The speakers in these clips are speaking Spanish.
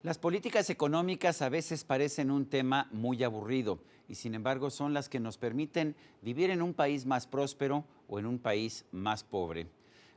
Las políticas económicas a veces parecen un tema muy aburrido y sin embargo son las que nos permiten vivir en un país más próspero o en un país más pobre.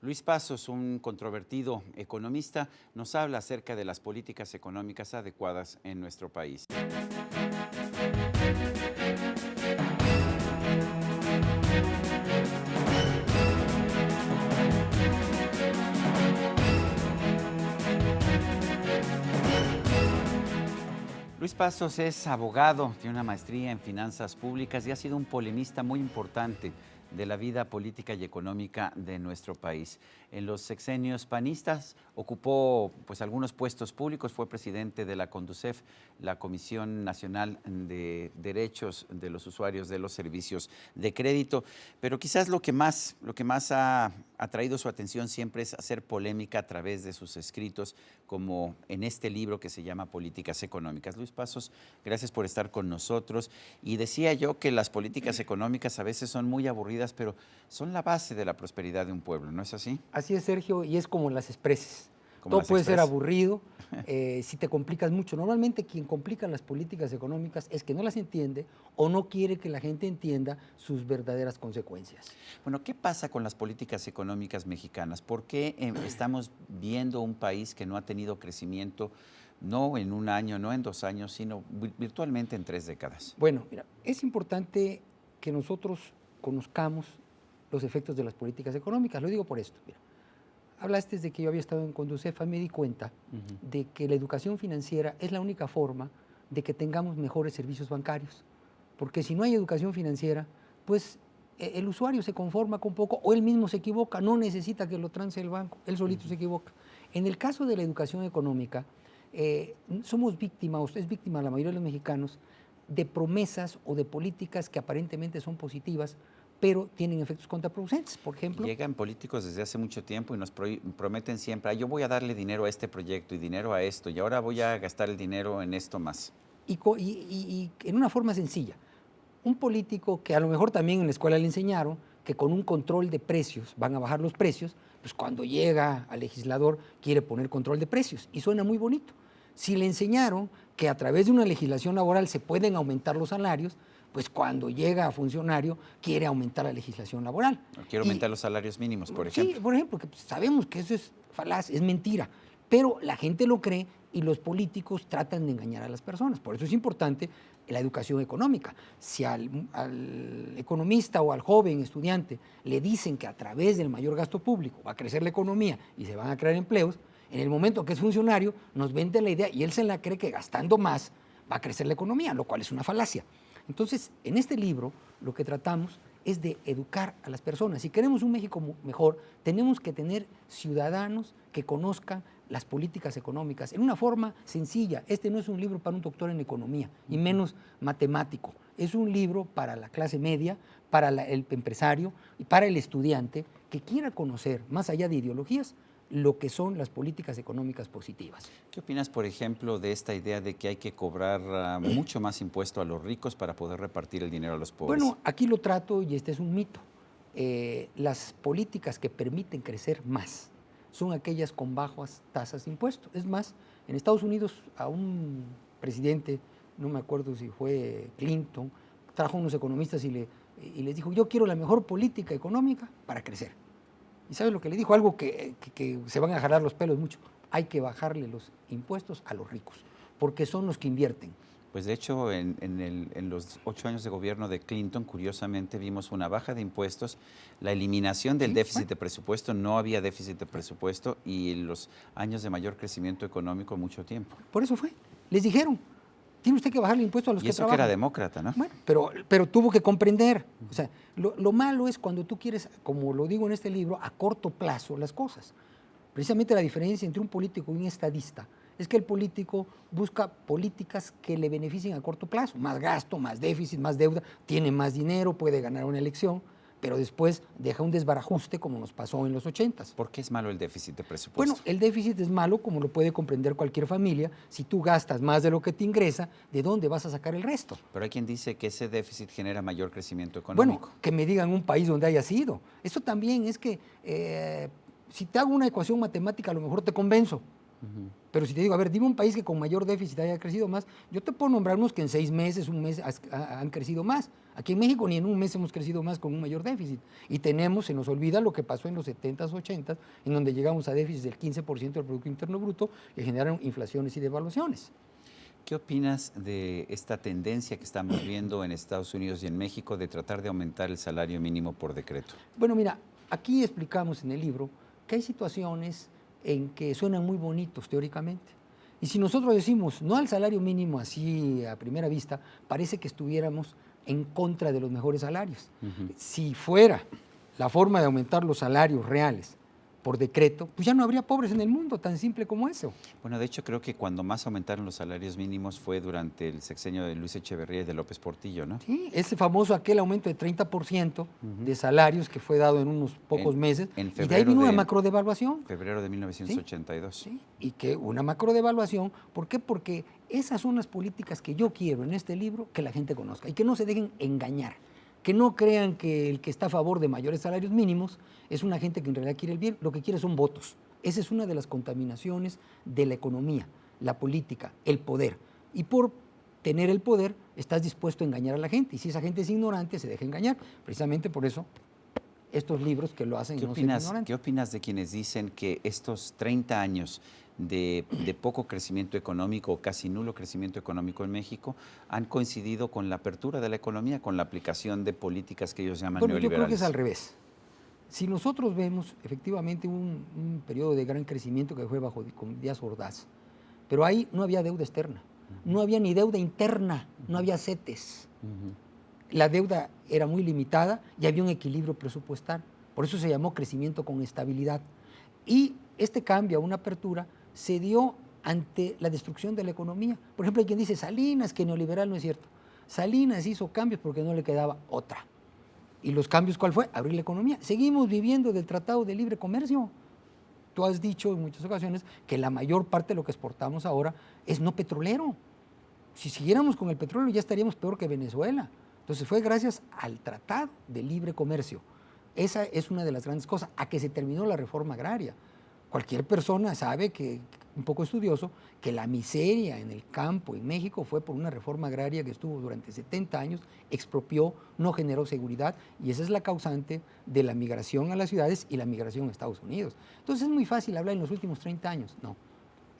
Luis Pasos, un controvertido economista, nos habla acerca de las políticas económicas adecuadas en nuestro país. Luis Pasos es abogado, tiene una maestría en finanzas públicas y ha sido un polemista muy importante de la vida política y económica de nuestro país. En los sexenios panistas ocupó algunos puestos públicos, fue presidente de la CONDUCEF, la Comisión Nacional de Derechos de los Usuarios de los Servicios de Crédito, pero quizás lo que más ha atraído su atención siempre es hacer polémica a través de sus escritos, como en este libro que se llama Políticas Económicas. Luis Pasos, gracias por estar con nosotros. Y decía yo que las políticas económicas a veces son muy aburridas, pero son la base de la prosperidad de un pueblo, ¿no es así? Así es, Sergio, y es como las expreses. Como Todo las puede ser express. aburrido si te complicas mucho. Normalmente quien complica las políticas económicas es que no las entiende o no quiere que la gente entienda sus verdaderas consecuencias. Bueno, ¿qué pasa con las políticas económicas mexicanas? ¿Por qué estamos viendo un país que no ha tenido crecimiento, no en un año, no en 2 años, sino virtualmente en 3 décadas? Bueno, mira, es importante que nosotros conozcamos los efectos de las políticas económicas. Lo digo por esto. Mira, hablaste de que yo había estado en Conducefa, me di cuenta de que la educación financiera es la única forma de que tengamos mejores servicios bancarios. Porque si no hay educación financiera, pues el usuario se conforma con poco o él mismo se equivoca, no necesita que lo trance el banco, él solito se equivoca. En el caso de la educación económica, somos víctimas, es víctima la mayoría de los mexicanos, de promesas o de políticas que aparentemente son positivas, pero tienen efectos contraproducentes. Por ejemplo, llegan políticos desde hace mucho tiempo y nos prometen siempre, yo voy a darle dinero a este proyecto y dinero a esto, y ahora voy a gastar el dinero en esto más. Y en una forma sencilla, un político que a lo mejor también en la escuela le enseñaron que con un control de precios van a bajar los precios, pues cuando llega al legislador quiere poner control de precios y suena muy bonito. Si le enseñaron que a través de una legislación laboral se pueden aumentar los salarios, pues cuando llega a funcionario quiere aumentar la legislación laboral. Quiero aumentar los salarios mínimos, por ejemplo. Sí, por ejemplo, que sabemos que eso es falaz, es mentira, pero la gente lo cree y los políticos tratan de engañar a las personas. Por eso es importante la educación económica. Si al economista o al joven estudiante le dicen que a través del mayor gasto público va a crecer la economía y se van a crear empleos, en el momento que es funcionario nos vende la idea y él se la cree que gastando más va a crecer la economía, lo cual es una falacia. Entonces, en este libro lo que tratamos es de educar a las personas. Si queremos un México mejor, tenemos que tener ciudadanos que conozcan las políticas económicas en una forma sencilla. Este no es un libro para un doctor en economía, y menos matemático. Es un libro para la clase media, para el empresario y para el estudiante que quiera conocer, más allá de ideologías, lo que son las políticas económicas positivas. ¿Qué opinas, por ejemplo, de esta idea de que hay que cobrar mucho más impuesto a los ricos para poder repartir el dinero a los pobres? Bueno, aquí lo trato y este es un mito. Las políticas que permiten crecer más son aquellas con bajas tasas de impuestos. Es más, en Estados Unidos a un presidente, no me acuerdo si fue Clinton, trajo unos economistas y les dijo, yo quiero la mejor política económica para crecer. ¿Y sabes lo que le dijo? Algo que se van a jalar los pelos mucho. Hay que bajarle los impuestos a los ricos, porque son los que invierten. Pues de hecho, en los 8 años de gobierno de Clinton, curiosamente, vimos una baja de impuestos, la eliminación del déficit de presupuesto, no había déficit de presupuesto, y los años de mayor crecimiento económico en mucho tiempo. Por eso fue. Les dijeron, tiene usted que bajarle impuestos a los que trabajan. Y eso que era demócrata, ¿no? Bueno, pero tuvo que comprender. O sea, lo malo es cuando tú quieres, como lo digo en este libro, a corto plazo las cosas. Precisamente la diferencia entre un político y un estadista es que el político busca políticas que le beneficien a corto plazo. Más gasto, más déficit, más deuda, tiene más dinero, puede ganar una elección. pero después deja un desbarajuste como nos pasó en los 80s. ¿Por qué es malo el déficit de presupuesto? Bueno, el déficit es malo, como lo puede comprender cualquier familia. Si tú gastas más de lo que te ingresa, ¿de dónde vas a sacar el resto? Pero hay quien dice que ese déficit genera mayor crecimiento económico. Bueno, que me digan un país donde haya sido. Eso también es que si te hago una ecuación matemática, a lo mejor te convenzo. Pero si te digo, a ver, dime un país que con mayor déficit haya crecido más, yo te puedo nombrar unos que en 6 meses, un mes han crecido más. Aquí en México ni en un mes hemos crecido más con un mayor déficit. Y se nos olvida lo que pasó en los 70s, 80s, en donde llegamos a déficits del 15% del Producto Interno Bruto y generaron inflaciones y devaluaciones. ¿Qué opinas de esta tendencia que estamos viendo en Estados Unidos y en México de tratar de aumentar el salario mínimo por decreto? Bueno, mira, aquí explicamos en el libro que hay situaciones en que suenan muy bonitos teóricamente. Y si nosotros decimos no al salario mínimo así a primera vista, parece que estuviéramos en contra de los mejores salarios. Si fuera la forma de aumentar los salarios reales por decreto, pues ya no habría pobres en el mundo, tan simple como eso. Bueno, de hecho creo que cuando más aumentaron los salarios mínimos fue durante el sexenio de Luis Echeverría y de López Portillo, ¿no? Sí, ese famoso aquel aumento de 30% de salarios que fue dado en unos pocos meses, en y de ahí vino una macrodevaluación. Febrero de 1982. Sí, y que una macrodevaluación, ¿por qué? Porque esas son las políticas que yo quiero en este libro que la gente conozca y que no se dejen engañar. Que no crean que el que está a favor de mayores salarios mínimos es una gente que en realidad quiere el bien, lo que quiere son votos. Esa es una de las contaminaciones de la economía, la política, el poder. Y por tener el poder estás dispuesto a engañar a la gente. Y si esa gente es ignorante, se deja engañar. Precisamente por eso estos libros que lo hacen no ser ignorantes. ¿Qué opinas de quienes dicen que estos 30 años de poco crecimiento económico o casi nulo crecimiento económico en México han coincidido con la apertura de la economía, con la aplicación de políticas que ellos llaman neoliberales? Yo creo que es al revés. Si nosotros vemos efectivamente un periodo de gran crecimiento que fue con Díaz Ordaz, pero ahí no había deuda externa, no había ni deuda interna, no había CETES. La deuda era muy limitada y había un equilibrio presupuestal. Por eso se llamó crecimiento con estabilidad. Y este cambio a una apertura se dio ante la destrucción de la economía. Por ejemplo, hay quien dice Salinas, que neoliberal, no es cierto. Salinas hizo cambios porque no le quedaba otra. ¿Y los cambios cuál fue? Abrir la economía. Seguimos viviendo del Tratado de Libre Comercio. Tú has dicho en muchas ocasiones que la mayor parte de lo que exportamos ahora es no petrolero. Si siguiéramos con el petróleo ya estaríamos peor que Venezuela. Entonces fue gracias al Tratado de Libre Comercio. Esa es una de las grandes cosas, a que se terminó la reforma agraria. Cualquier persona sabe, que un poco estudioso, que la miseria en el campo en México fue por una reforma agraria que estuvo durante 70 años, expropió, no generó seguridad, y esa es la causante de la migración a las ciudades y la migración a Estados Unidos. Entonces es muy fácil hablar en los últimos 30 años. No,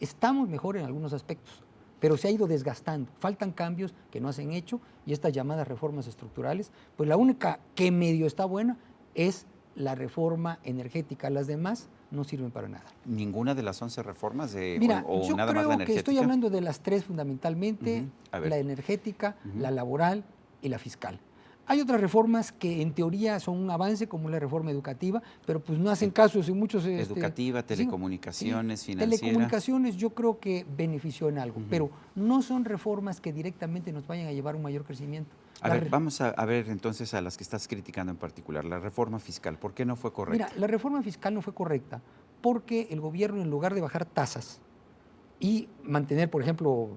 estamos mejor en algunos aspectos, pero se ha ido desgastando. Faltan cambios que no se han hecho, y estas llamadas reformas estructurales, pues la única que medio está buena es la reforma energética. Las demás no sirven para nada. ¿Ninguna de las 11 reformas Mira, o yo nada más la creo energética? que estoy hablando de las 3 fundamentalmente, la energética, la laboral y la fiscal. Hay otras reformas que en teoría son un avance, como la reforma educativa, pero pues no hacen caso en muchos... Educativa, telecomunicaciones, financiera. Telecomunicaciones yo creo que benefició en algo, pero no son reformas que directamente nos vayan a llevar a un mayor crecimiento. Vamos a ver entonces a las que estás criticando en particular. La reforma fiscal, ¿por qué no fue correcta? Mira, la reforma fiscal no fue correcta porque el gobierno, en lugar de bajar tasas y mantener, por ejemplo,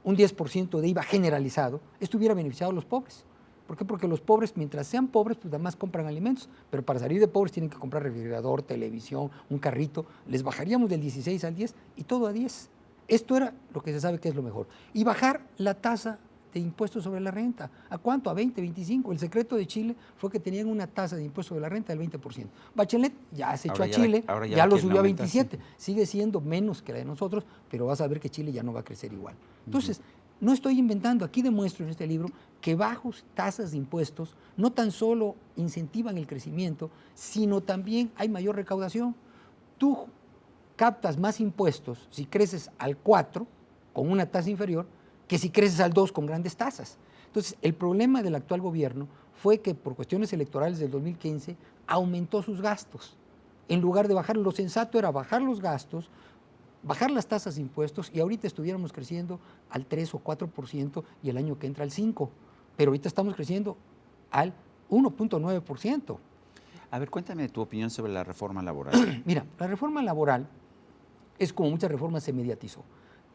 un 10% de IVA generalizado, esto hubiera beneficiado a los pobres. ¿Por qué? Porque los pobres, mientras sean pobres, pues además compran alimentos, pero para salir de pobres tienen que comprar refrigerador, televisión, un carrito. Les bajaríamos del 16 al 10 y todo a 10. Esto era lo que se sabe que es lo mejor. Y bajar la tasa de impuestos sobre la renta. ¿A cuánto? A 20, 25. El secreto de Chile fue que tenían una tasa de impuesto sobre la renta del 20%. Bachelet ya se echó a Chile, ya lo subió a 27. Sigue siendo menos que la de nosotros, pero vas a ver que Chile ya no va a crecer igual. Entonces, no estoy inventando, aquí demuestro en este libro que bajos tasas de impuestos no tan solo incentivan el crecimiento, sino también hay mayor recaudación. Tú captas más impuestos si creces al 4 con una tasa inferior que si creces al 2 con grandes tasas. Entonces, el problema del actual gobierno fue que por cuestiones electorales del 2015 aumentó sus gastos. En lugar de bajar, lo sensato era bajar los gastos, bajar las tasas de impuestos, y ahorita estuviéramos creciendo al 3 o 4% y el año que entra al 5%. Pero ahorita estamos creciendo al 1.9%. A ver, cuéntame tu opinión sobre la reforma laboral. Mira, la reforma laboral es como muchas reformas se mediatizó.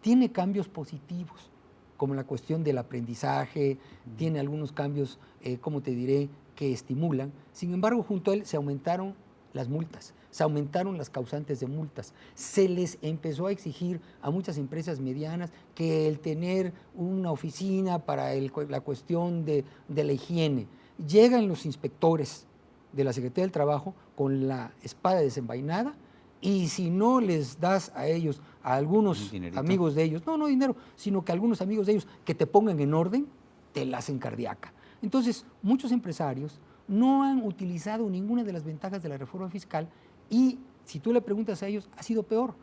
Tiene cambios positivos, como la cuestión del aprendizaje, tiene algunos cambios, como te diré, que estimulan. Sin embargo, junto a él se aumentaron las multas, se aumentaron las causantes de multas, se les empezó a exigir a muchas empresas medianas que el tener una oficina para la cuestión de la higiene. Llegan los inspectores de la Secretaría del Trabajo con la espada desenvainada y si no les das a ellos, a algunos amigos de ellos, no dinero, sino que a algunos amigos de ellos que te pongan en orden, te la hacen cardíaca. Entonces, muchos empresarios no han utilizado ninguna de las ventajas de la reforma fiscal y si tú le preguntas a ellos, ha sido peor.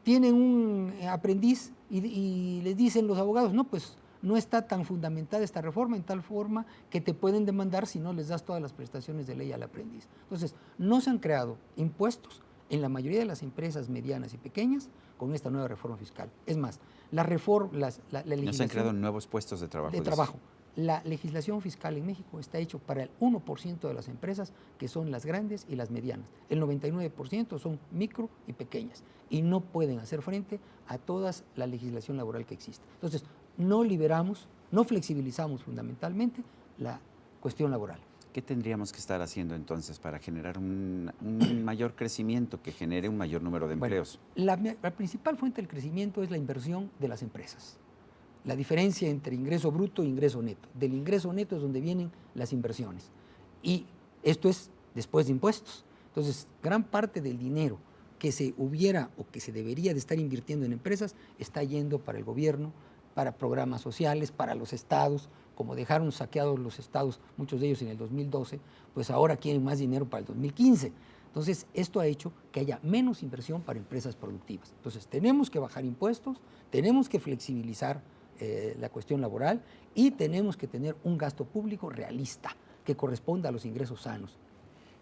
Tienen un aprendiz y les dicen los abogados, no, pues no está tan fundamentada esta reforma en tal forma que te pueden demandar si no les das todas las prestaciones de ley al aprendiz. Entonces, no se han creado impuestos en la mayoría de las empresas medianas y pequeñas con esta nueva reforma fiscal. Es más, la legislación... No se han creado nuevos puestos de trabajo. La legislación fiscal en México está hecho para el 1% de las empresas, que son las grandes y las medianas. El 99% son micro y pequeñas y no pueden hacer frente a toda la legislación laboral que existe. Entonces, no liberamos, no flexibilizamos fundamentalmente la cuestión laboral. ¿Qué tendríamos que estar haciendo entonces para generar un mayor crecimiento que genere un mayor número de empleos? Bueno, la principal fuente del crecimiento es la inversión de las empresas. La diferencia entre ingreso bruto e ingreso neto. Del ingreso neto es donde vienen las inversiones. Y esto es después de impuestos. Entonces, gran parte del dinero que se hubiera o que se debería de estar invirtiendo en empresas está yendo para el gobierno, para programas sociales, para los estados. Como dejaron saqueados los estados, muchos de ellos en el 2012, pues ahora quieren más dinero para el 2015. Entonces, esto ha hecho que haya menos inversión para empresas productivas. Entonces, tenemos que bajar impuestos, tenemos que flexibilizar la cuestión laboral y tenemos que tener un gasto público realista que corresponda a los ingresos sanos.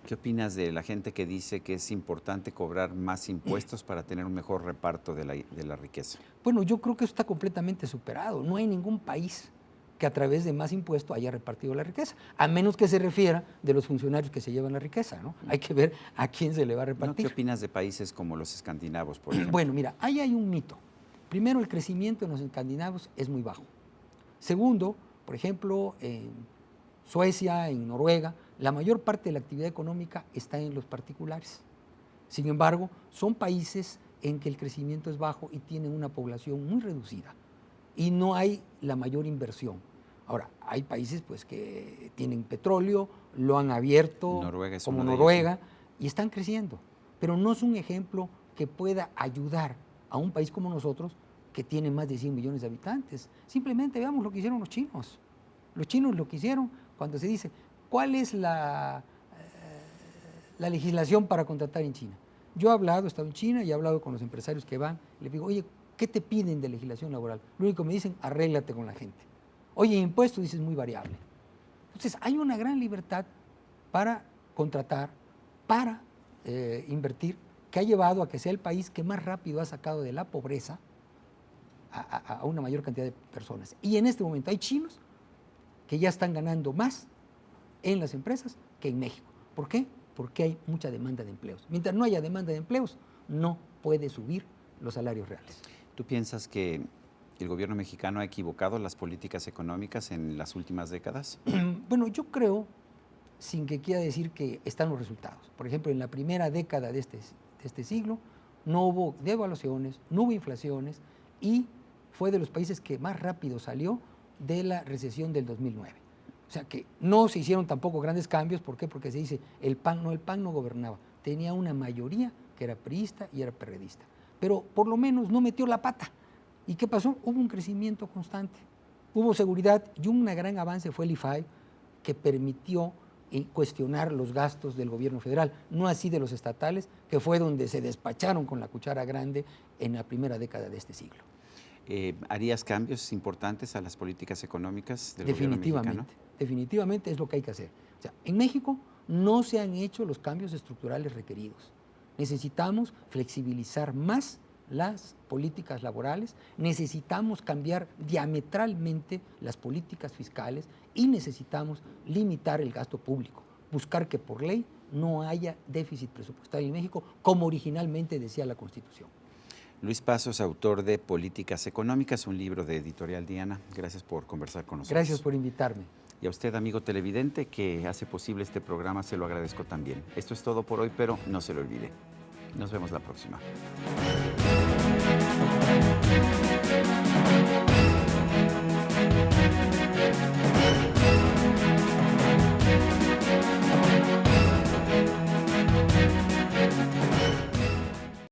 ¿Qué opinas de la gente que dice que es importante cobrar más impuestos para tener un mejor reparto de la riqueza? Bueno, yo creo que eso está completamente superado. No hay ningún país que a través de más impuestos haya repartido la riqueza, a menos que se refiera de los funcionarios que se llevan la riqueza, ¿no? Hay que ver a quién se le va a repartir. ¿Qué opinas de países como los escandinavos, por ejemplo? Bueno, mira, ahí hay un mito. Primero, el crecimiento en los escandinavos es muy bajo. Segundo, por ejemplo, en Suecia, en Noruega, la mayor parte de la actividad económica está en los particulares. Sin embargo, son países en que el crecimiento es bajo y tienen una población muy reducida y no hay la mayor inversión. Ahora, hay países pues, que tienen petróleo, lo han abierto, como Noruega, y están creciendo, pero no es un ejemplo que pueda ayudar a un país como nosotros, que tiene más de 100 millones de habitantes. Simplemente veamos lo que hicieron los chinos. Los chinos lo que hicieron cuando se dice, ¿cuál es la legislación para contratar en China? Yo he estado en China y he hablado con los empresarios que van, les digo, oye, ¿qué te piden de legislación laboral? Lo único que me dicen, arréglate con la gente. Oye, impuestos, dices, muy variable. Entonces, hay una gran libertad para contratar, para invertir, que ha llevado a que sea el país que más rápido ha sacado de la pobreza a una mayor cantidad de personas. Y en este momento hay chinos que ya están ganando más en las empresas que en México. ¿Por qué? Porque hay mucha demanda de empleos. Mientras no haya demanda de empleos, no puede subir los salarios reales. ¿Tú piensas que el gobierno mexicano ha equivocado las políticas económicas en las últimas décadas? Bueno, yo creo, sin que quiera decir que están los resultados. Por ejemplo, en la primera década de este siglo no hubo devaluaciones, no hubo inflaciones y fue de los países que más rápido salió de la recesión del 2009. O sea que no se hicieron tampoco grandes cambios. ¿Por qué? Porque se dice, el PAN no gobernaba. Tenía una mayoría que era priista y era perredista. Pero por lo menos no metió la pata. ¿Y qué pasó? Hubo un crecimiento constante. Hubo seguridad y un gran avance fue el IFAI, que permitió cuestionar los gastos del gobierno federal, no así de los estatales, que fue donde se despacharon con la cuchara grande en la primera década de este siglo. ¿Harías cambios importantes a las políticas económicas del gobierno mexicano? Definitivamente es lo que hay que hacer. O sea, en México no se han hecho los cambios estructurales requeridos. Necesitamos flexibilizar más las políticas laborales, necesitamos cambiar diametralmente las políticas fiscales y necesitamos limitar el gasto público, buscar que por ley no haya déficit presupuestario en México, como originalmente decía la Constitución. Luis Pasos, autor de Políticas Económicas, un libro de Editorial Diana. Gracias por conversar con nosotros. Gracias por invitarme. Y a usted, amigo televidente, que hace posible este programa, se lo agradezco también. Esto es todo por hoy, pero no se lo olvide. Nos vemos la próxima.